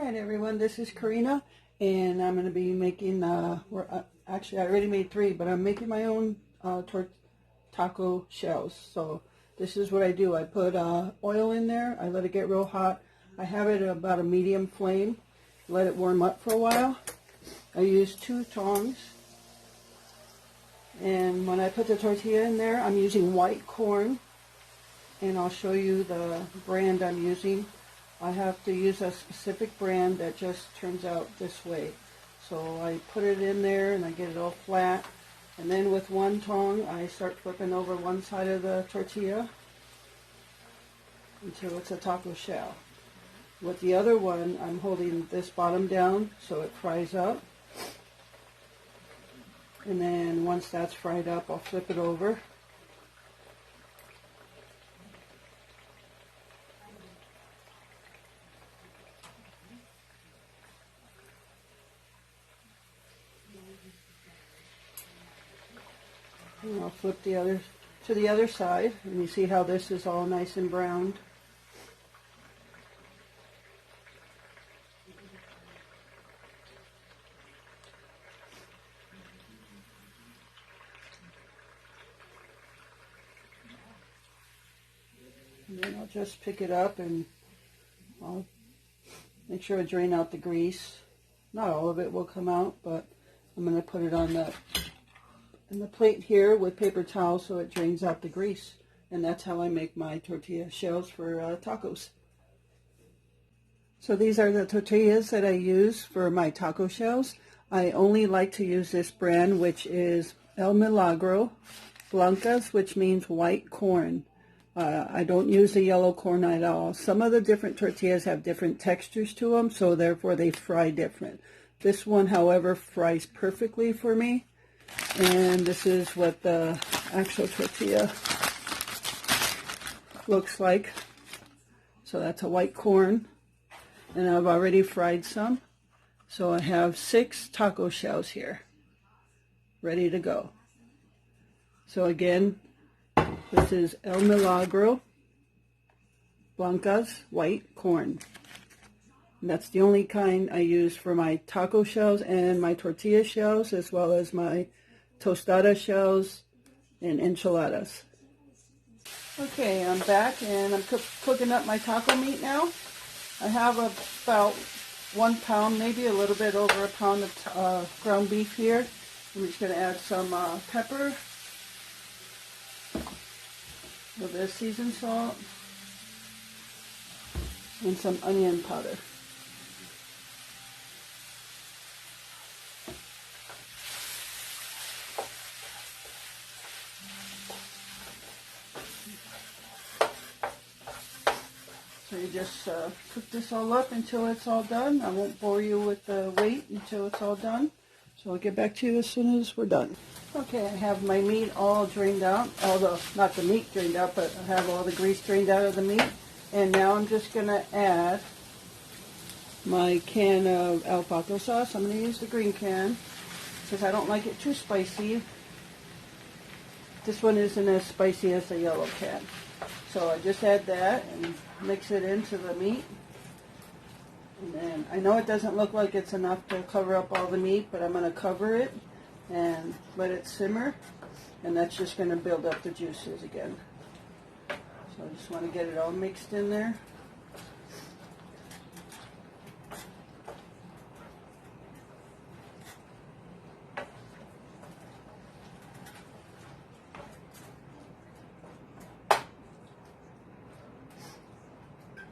Alright everyone, this is Karina, and I'm going to be making, actually I already made 3, but I'm making my own taco shells. So this is what I do. I put oil in there, I let it get real hot. I have it at about a medium flame, let it warm up for a while. I use 2 tongs, and when I put the tortilla in there, I'm using white corn, and I'll show you the brand I'm using. I have to use a specific brand that just turns out this way. So I put it in there and I get it all flat. And then with one tong, I start flipping over one side of the tortilla until it's a taco shell. With the other one, I'm holding this bottom down so it fries up. And then once that's fried up, I'll flip it over. And I'll flip the other to the other side, and you see how this is all nice and browned. And then I'll just pick it up and I'll make sure I drain out the grease. Not all of it will come out, but I'm going to put it on the plate here with paper towel so it drains out the grease. And that's how I make my tortilla shells for tacos. So these are the tortillas that I use for my taco shells. I only like to use this brand, which is El Milagro Blancas, which means white corn. I don't use the yellow corn at all. Some of the different tortillas have different textures to them, so therefore they fry different. This one, however, fries perfectly for me. And this is what the actual tortilla looks like. So that's a white corn. And I've already fried some. So I have 6 taco shells here, ready to go. So again, this is El Milagro Blancas white corn. And that's the only kind I use for my taco shells and my tortilla shells, as well as my tostada shells and enchiladas. Okay, I'm back and I'm cooking up my taco meat now. I have about 1 pound, maybe a little bit over a pound of ground beef here. I'm just going to add some pepper, a little bit of seasoned salt, and some onion powder. So you just cook this all up until it's all done. I won't bore you with the weight until it's all done. So I'll get back to you as soon as we're done. Okay, I have my meat all drained out. Although, not the meat drained out, but I have all the grease drained out of the meat. And now I'm just going to add my can of Pato Sauce. I'm going to use the green can because I don't like it too spicy. This one isn't as spicy as the yellow can. So I just add that and mix it into the meat. And then I know it doesn't look like it's enough to cover up all the meat, but I'm going to cover it and let it simmer. And that's just going to build up the juices again. So I just want to get it all mixed in there.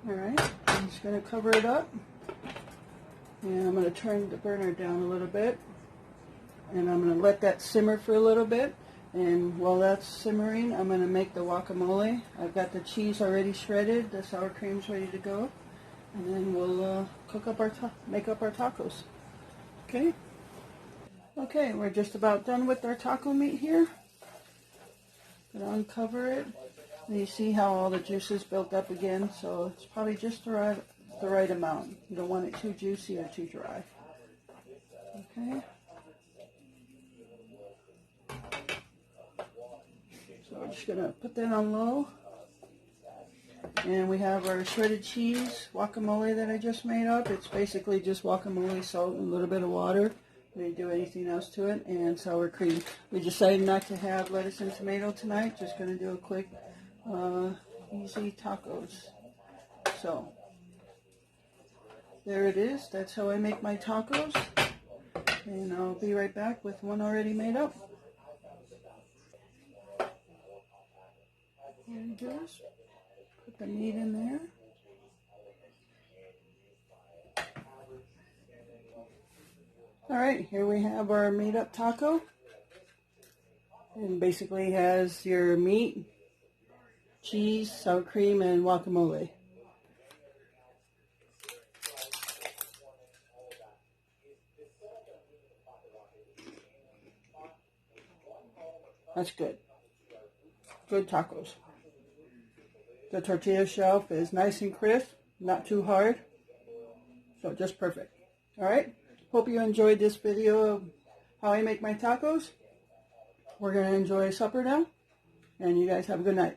Alright, I'm just going to cover it up, and I'm going to turn the burner down a little bit, and I'm going to let that simmer for a little bit. And while that's simmering, I'm going to make the guacamole. I've got the cheese already shredded, the sour cream's ready to go, and then we'll make up our tacos. Okay? Okay, we're just about done with our taco meat here. Gonna uncover it. And you see how all the juices built up again, so it's probably just the right amount. You don't want it too juicy or too dry. Okay. So we're just gonna put that on low. And we have our shredded cheese guacamole that I just made up. It's basically just guacamole, salt, and a little bit of water. We didn't do anything else to it. And sour cream. We decided not to have lettuce and tomato tonight. Just going to do a quick, easy tacos. So, there it is. That's how I make my tacos. And I'll be right back with one already made up. There it goes. Put the meat in there. Alright, here we have our made up taco. And basically has your meat, cheese, sour cream, and guacamole. That's good. Good tacos. The tortilla shelf is nice and crisp, not too hard. So just perfect. Alright, hope you enjoyed this video of how I make my tacos. We're going to enjoy supper now. And you guys have a good night.